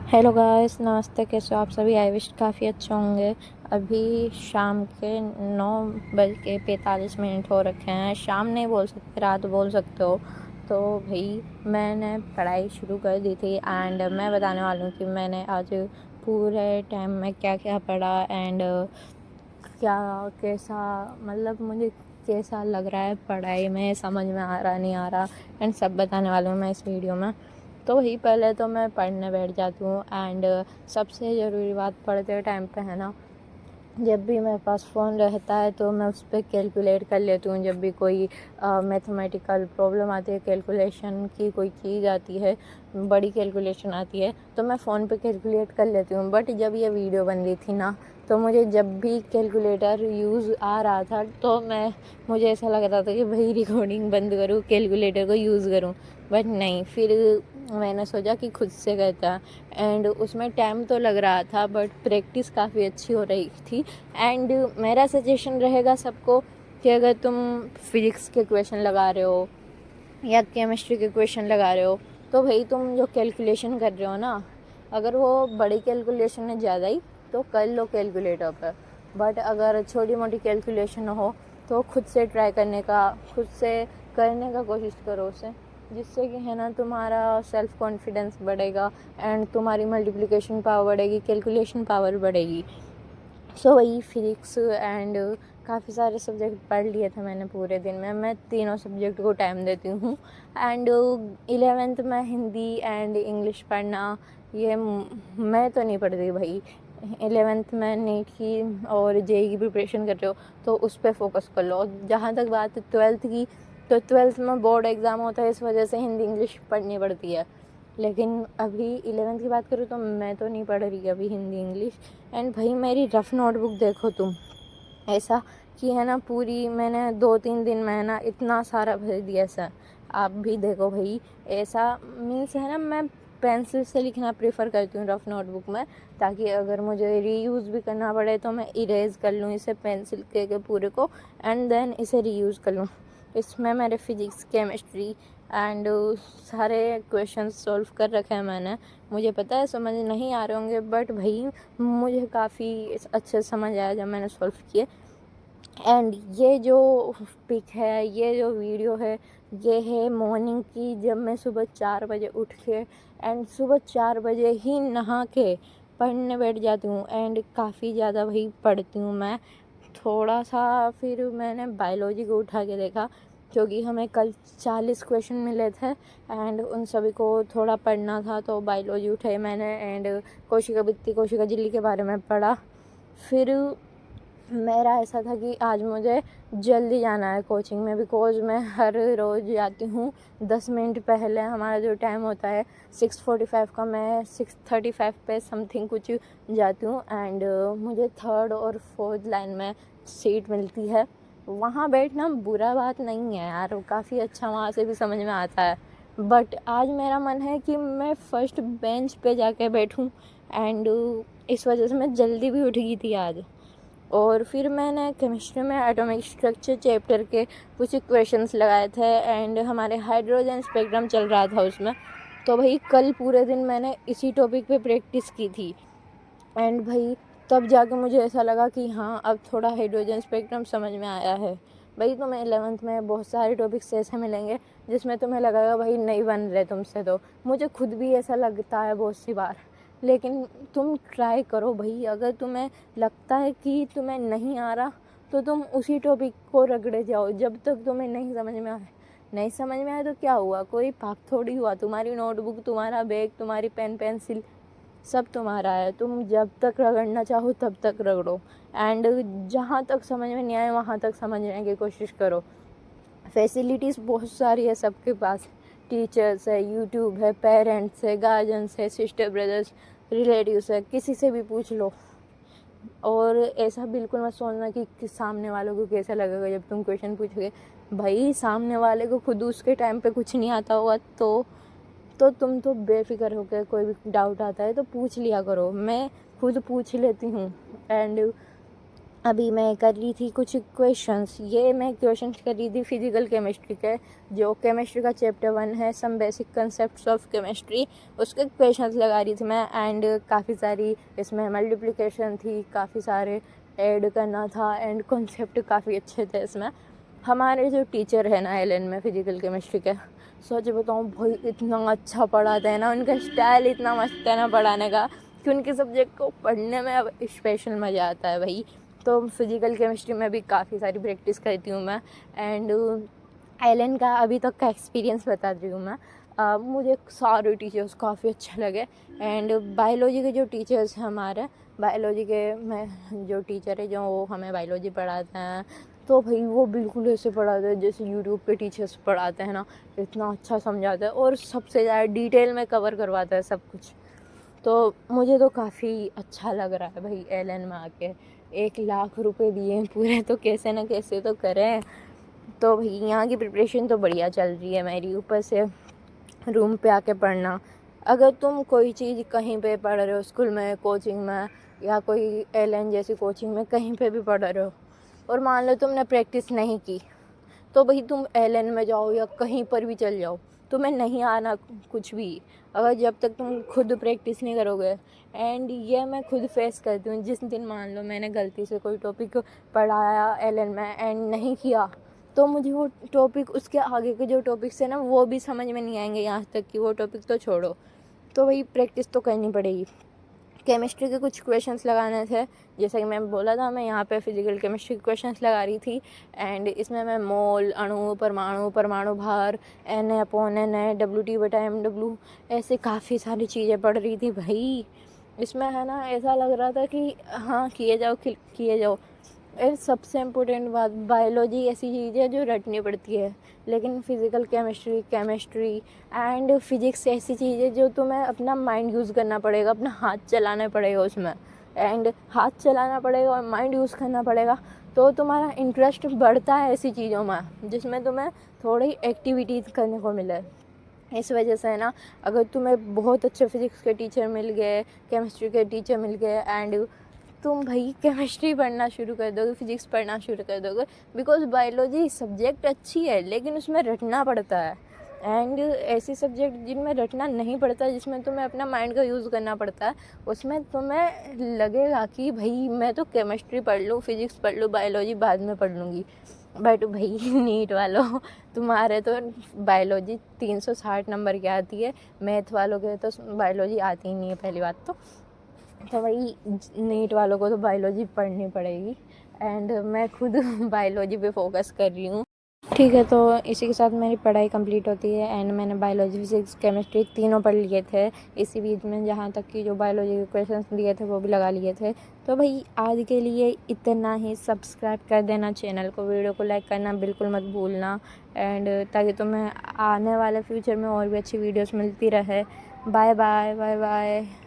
Hello guys, नमस्ते। कैसे हो आप सभी? आई विश काफ़ी अच्छे होंगे। अभी शाम के 9:45 हो रखे हैं। शाम नहीं बोल सकते, रात बोल सकते हो। तो भाई मैंने पढ़ाई शुरू कर दी थी एंड मैं बताने वाली हूँ कि मैंने आज पूरे टाइम में क्या क्या पढ़ा एंड क्या कैसा, मतलब मुझे कैसा लग रहा है पढ़ाई में, समझ में आ रहा नहीं आ रहा एंड सब बताने वाली हूँ मैं इस वीडियो में। तो वही पहले तो मैं पढ़ने बैठ जाती हूँ एंड सबसे ज़रूरी बात पढ़ते टाइम पे है ना, जब भी मेरे पास फ़ोन रहता है तो मैं उस पर कैलकुलेट कर लेती हूँ। जब भी कोई मैथमेटिकल प्रॉब्लम आती है, कैलकुलेशन की कोई चीज़ आती है, बड़ी कैलकुलेशन आती है, तो मैं फ़ोन पे कैलकुलेट कर लेती हूँ। बट जब ये वीडियो बन रही थी ना, तो मुझे जब भी कैलकुलेटर यूज़ आ रहा था तो मुझे ऐसा लग रहा था कि भाई रिकॉर्डिंग बंद करूँ, कैलकुलेटर को यूज़ करूँ। बट नहीं, फिर मैंने सोचा कि खुद से करता एंड उसमें टाइम तो लग रहा था बट प्रैक्टिस काफ़ी अच्छी हो रही थी। एंड मेरा सजेशन रहेगा सबको कि अगर तुम फिज़िक्स के क्वेश्चन लगा रहे हो या केमिस्ट्री के क्वेश्चन लगा रहे हो, तो भाई तुम जो कैलकुलेशन कर रहे हो ना, अगर वो बड़ी कैलकुलेशन है ज़्यादा ही, तो कर लो कैलकुलेटर पर। बट अगर छोटी मोटी कैलकुलेशन हो तो खुद से ट्राई करने का, खुद से करने का कोशिश करो उसे, जिससे कि है ना तुम्हारा सेल्फ कॉन्फिडेंस बढ़ेगा एंड तुम्हारी मल्टीप्लिकेशन पावर बढ़ेगी, कैलकुलेशन पावर बढ़ेगी। सो वही फिज़िक्स एंड काफ़ी सारे सब्जेक्ट पढ़ लिए थे मैंने पूरे दिन में। मैं तीनों सब्जेक्ट को टाइम देती हूँ एंड 11th में हिंदी एंड इंग्लिश पढ़ना, ये मैं तो नहीं पढ़ती भाई। 11th में नीट की और जेई की प्रिपरेशन कर रहे हो तो उस पर फोकस कर लो। जहाँ तक बात है 12th की, तो 12th में बोर्ड एग्ज़ाम होता है, इस वजह से हिंदी इंग्लिश पढ़नी पड़ती है। लेकिन अभी 11th की बात करूँ तो मैं तो नहीं पढ़ रही अभी हिंदी इंग्लिश। एंड भाई मेरी रफ़ नोटबुक देखो तुम, ऐसा कि है ना पूरी मैंने 2-3 दिन में है ना इतना सारा भर दिया सर। आप भी देखो भाई, ऐसा मीन्स है ना, मैं पेंसिल से लिखना प्रेफर करती हूँ रफ़ नोटबुक में, ताकि अगर मुझे रीयूज़ भी करना पड़े तो मैं इरेज़ कर लूँ इसे पेंसिल के पूरे को एंड देन इसे रीयूज़ कर लूँ। इसमें मेरे फिज़िक्स, केमिस्ट्री एंड सारे क्वेश्चन सॉल्व कर रखे हैं मैंने। मुझे पता है समझ नहीं आ रहे होंगे बट भाई मुझे काफ़ी अच्छे से समझ आया जब मैंने सॉल्व किए। एंड ये जो पिक है, ये जो वीडियो है, ये है मॉर्निंग की, जब मैं सुबह 4 बजे उठ के एंड सुबह 4 बजे ही नहा के पढ़ने बैठ जाती हूँ एंड काफ़ी ज़्यादा भाई पढ़ती हूँ मैं। थोड़ा सा फिर मैंने बायोलॉजी को उठा के देखा, क्योंकि हमें कल 40 क्वेश्चन मिले थे एंड उन सभी को थोड़ा पढ़ना था, तो बायोलॉजी उठाई मैंने एंड कोशिका भित्ति, कोशिका झिल्ली के बारे में पढ़ा। फिर मेरा ऐसा था कि आज मुझे जल्दी जाना है कोचिंग में, बिकॉज़ मैं हर रोज़ जाती हूँ 10 मिनट पहले। हमारा जो टाइम होता है 6:45 का, मैं 6:35 पे समथिंग कुछ जाती हूँ एंड मुझे 3rd और 4th लाइन में सीट मिलती है। वहाँ बैठना बुरा बात नहीं है यार, काफ़ी अच्छा, वहाँ से भी समझ में आता है। बट आज मेरा मन है कि मैं फर्स्ट बेंच पे जाके बैठूँ एंड इस वजह से मैं जल्दी भी उठ गई थी आज। और फिर मैंने केमिस्ट्री में एटॉमिक स्ट्रक्चर चैप्टर के कुछ क्वेश्चंस लगाए थे एंड हमारे हाइड्रोजन स्पेक्ट्रम चल रहा था उसमें। तो भाई कल पूरे दिन मैंने इसी टॉपिक पे प्रैक्टिस की थी एंड भाई तब जाके मुझे ऐसा लगा कि हाँ अब थोड़ा हाइड्रोजन स्पेक्ट्रम समझ में आया है। भाई तुम्हें 11th में बहुत सारे टॉपिक्स ऐसे मिलेंगे जिसमें तुम्हें लगेगा भाई नहीं बन रहे तुमसे, तो मुझे खुद भी ऐसा लगता है बहुत सी बार। लेकिन तुम ट्राई करो भाई, अगर तुम्हें लगता है कि तुम्हें नहीं आ रहा तो तुम उसी टॉपिक को रगड़े जाओ जब तक तुम्हें नहीं समझ में आए। नहीं समझ में आए तो क्या हुआ, कोई पाप थोड़ी हुआ। तुम्हारी नोटबुक, तुम्हारा बैग, तुम्हारी पेन पेंसिल सब तुम्हारा है। तुम जब तक रगड़ना चाहो तब तक रगड़ो एंड जहाँ तक समझ में नहीं आए वहाँ तक समझने की कोशिश करो। फैसिलिटीज़ बहुत सारी है सबके पास, टीचर्स है, यूट्यूब है, पेरेंट्स है, गार्जियंस है, सिस्टर ब्रदर्स, रिलेटिव्स है, किसी से भी पूछ लो। और ऐसा बिल्कुल मत सोचना कि सामने वालों को कैसा लगेगा जब तुम क्वेश्चन पूछोगे। भाई सामने वाले को खुद उसके टाइम पे कुछ नहीं आता होगा तो तुम तो बेफिक्र होकर कोई भी डाउट आता है तो पूछ लिया करो। मैं खुद पूछ लेती हूँ एंड अभी मैं कर रही थी कुछ क्वेश्चंस। ये मैं क्वेश्चंस कर रही थी फिज़िकल केमिस्ट्री के, जो केमिस्ट्री का चैप्टर 1 है, some basic concepts of chemistry, उसके क्वेश्चंस लगा रही थी मैं। एंड काफ़ी सारी इसमें मल्टीप्लिकेशन थी, काफ़ी सारे ऐड करना था, एंड कॉन्सेप्ट काफ़ी अच्छे थे इसमें। हमारे जो टीचर है ना एलन में फिज़िकल केमिस्ट्री के, सच बताऊँ भाई इतना अच्छा पढ़ाते हैं ना, उनका स्टाइल इतना मस्त है ना पढ़ाने का कि उनके सब्जेक्ट को पढ़ने में अब स्पेशल मज़ा आता है भाई। तो फिज़िकल केमिस्ट्री में भी काफ़ी सारी प्रैक्टिस करती हूँ मैं। एंड एलन का अभी तक का एक्सपीरियंस बता रही हूँ मैं। मुझे सारे टीचर्स काफ़ी अच्छे लगे। एंड बायोलॉजी के जो टीचर्स हैं हमारे, बायोलॉजी के में जो टीचर है जो हमें बायोलॉजी पढ़ाते हैं, तो भाई वो बिल्कुल ऐसे पढ़ाते हैं जैसे यूट्यूब पे टीचर्स पढ़ाते हैं ना, इतना अच्छा समझाता है और सबसे ज़्यादा डिटेल में कवर करवाता है सब कुछ। तो मुझे तो काफ़ी अच्छा लग रहा है भाई एलन में आके। 1 लाख रुपए दिए पूरे, तो कैसे ना कैसे तो करें। तो भाई यहाँ की प्रिपरेशन तो बढ़िया चल रही है मेरी। ऊपर से रूम पे आके पढ़ना, अगर तुम कोई चीज़ कहीं पे पढ़ रहे हो, स्कूल में, कोचिंग में, या कोई एलन जैसी कोचिंग में कहीं पे भी पढ़ रहे हो, और मान लो तुमने प्रैक्टिस नहीं की, तो भाई तुम एलन में जाओ या कहीं पर भी चल जाओ, तुम्हें नहीं आना कुछ भी, अगर जब तक तुम खुद प्रैक्टिस नहीं करोगे। एंड ये मैं खुद फेस करती हूँ। जिस दिन मान लो मैंने गलती से कोई टॉपिक पढ़ाया एलन में एंड नहीं किया, तो मुझे वो टॉपिक, उसके आगे के जो टॉपिक्स है ना, वो भी समझ में नहीं आएंगे, यहाँ तक कि वो टॉपिक तो छोड़ो। तो भाई प्रैक्टिस तो करनी पड़ेगी। केमिस्ट्री के कुछ क्वेश्चंस लगाने थे, जैसा कि मैं बोला था, मैं यहाँ पे फिज़िकल केमिस्ट्री के क्वेश्चंस लगा रही थी। एंड इसमें मैं मोल, अणु, परमाणु, परमाणु भार, Na/Na, WT/MW, ऐसे काफ़ी सारी चीज़ें पढ़ रही थी भाई। इसमें है ना, ऐसा लग रहा था कि हाँ किए जाओ किए जाओ। और सबसे इम्पोर्टेंट बात, बायोलॉजी ऐसी चीज़ है जो रटनी पड़ती है, लेकिन फिज़िकल केमिस्ट्री एंड फिज़िक्स ऐसी चीज़ है जो तुम्हें अपना माइंड यूज़ करना पड़ेगा, अपना हाथ चलाना पड़ेगा उसमें। एंड हाथ चलाना पड़ेगा और माइंड यूज़ करना पड़ेगा, तो तुम्हारा इंटरेस्ट बढ़ता है ऐसी चीज़ों में जिसमें तुम्हें थोड़ी एक्टिविटीज़ करने को मिले। इस वजह से है ना, अगर तुम्हें बहुत अच्छे फिज़िक्स के टीचर मिल गए, केमिस्ट्री के टीचर मिल गए, एंड तुम भाई केमिस्ट्री पढ़ना शुरू कर दोगे, फिज़िक्स पढ़ना शुरू कर दोगे, बिकॉज बायोलॉजी सब्जेक्ट अच्छी है लेकिन उसमें रटना पड़ता है। एंड ऐसे सब्जेक्ट जिनमें रटना नहीं पड़ता, जिसमें तुम्हें अपना माइंड का यूज़ करना पड़ता है, उसमें तुम्हें लगेगा कि भाई मैं तो केमिस्ट्री पढ़ लूँ, फिज़िक्स पढ़ लूँ, बायोलॉजी बाद में पढ़ लूँगी। बट भाई नीट वालों, तुम्हारे तो बायोलॉजी 360 नंबर की आती है, मैथ वालों के तो बायोलॉजी आती ही नहीं है पहली बात तो भाई नीट वालों को तो बायोलॉजी पढ़नी पड़ेगी। एंड मैं खुद बायोलॉजी पे फोकस कर रही हूँ। ठीक है, तो इसी के साथ मेरी पढ़ाई कंप्लीट होती है। एंड मैंने बायोलॉजी, फिज़िक्स, केमिस्ट्री तीनों पढ़ लिए थे इसी बीच में, जहाँ तक कि जो बायोलॉजी के क्वेश्चंस दिए थे वो भी लगा लिए थे। तो भाई आज के लिए इतना ही। सब्सक्राइब कर देना चैनल को, वीडियो को लाइक करना बिल्कुल मत भूलना, एंड ताकि तुम्हें आने वाले फ्यूचर में और भी अच्छी वीडियोज़ मिलती रहे। Bye bye bye bye.